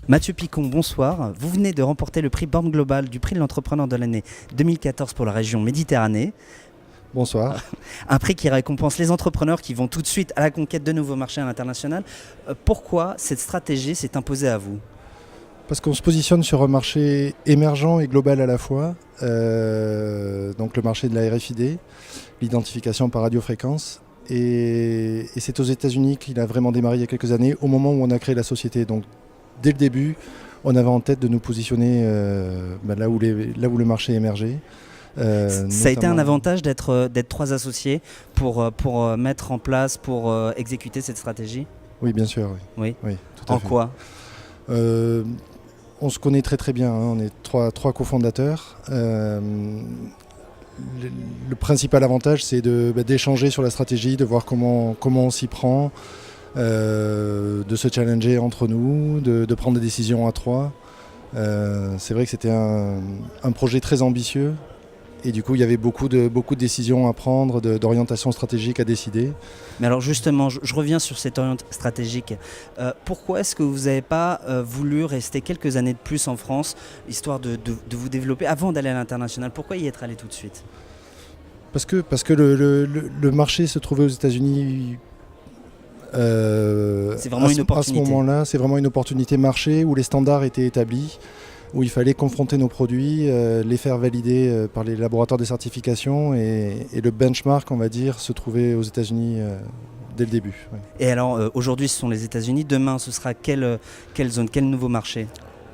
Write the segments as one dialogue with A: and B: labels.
A: Mathieu Picon, bonsoir. Vous venez de remporter le prix Born Global du prix de l'entrepreneur de l'année 2014 pour la région Méditerranée.
B: Bonsoir.
A: Un prix qui récompense les entrepreneurs qui vont tout de suite à la conquête de nouveaux marchés à l'international. Pourquoi cette stratégie s'est imposée à vous ?
B: Parce qu'on se positionne sur un marché émergent et global à la fois. Donc le marché de la RFID, l'identification par radiofréquence. Et c'est aux États-Unis qu'il a vraiment démarré il y a quelques années, au moment où on a créé la société. Donc dès le début, on avait en tête de nous positionner là où le marché émergeait.
A: Ça a été un avantage d'être trois associés pour mettre en place, pour exécuter cette stratégie ?
B: Oui, bien sûr.
A: Oui.
B: Tout à fait.
A: En quoi ?
B: On se connaît très très bien, on est trois cofondateurs. Le principal avantage, c'est d'échanger sur la stratégie, de voir comment on s'y prend, de se challenger entre nous, de prendre des décisions à trois. C'est vrai que c'était un projet très ambitieux et du coup il y avait beaucoup de décisions à prendre, d'orientation stratégique à décider.
A: Mais alors justement, je reviens sur cette orientation stratégique. Pourquoi est-ce que vous n'avez pas voulu rester quelques années de plus en France, histoire de vous développer avant d'aller à l'international ? Pourquoi y être allé tout de suite ?
B: Parce que le marché se trouvait aux États-Unis.
A: C'est vraiment une opportunité.
B: À ce moment-là, c'est vraiment une opportunité marché où les standards étaient établis, où il fallait confronter nos produits, les faire valider par les laboratoires de certification et le benchmark, on va dire, se trouvait aux États-Unis dès le début. Ouais.
A: Et alors, aujourd'hui, ce sont les États-Unis. Demain, ce sera quelle zone, quel nouveau marché ?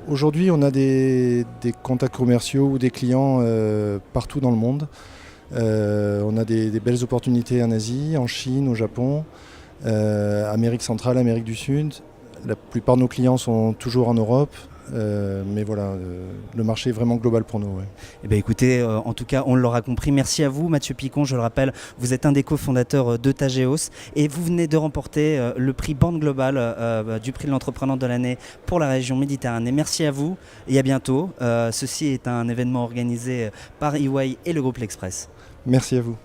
B: Aujourd'hui, on a des contacts commerciaux ou des clients partout dans le monde. On a des belles opportunités en Asie, en Chine, au Japon, Amérique centrale, Amérique du Sud. La plupart de nos clients sont toujours en Europe. Mais voilà, le marché est vraiment global pour nous. Ouais.
A: Eh bien, écoutez, en tout cas, on l'aura compris. Merci à vous, Mathieu Picon. Je le rappelle, vous êtes un des cofondateurs de Tageos et vous venez de remporter le prix Born Global du prix de l'entrepreneur de l'année pour la région Méditerranée. Merci à vous et à bientôt. Ceci est un événement organisé par EY et le groupe L'Express.
B: Merci à vous.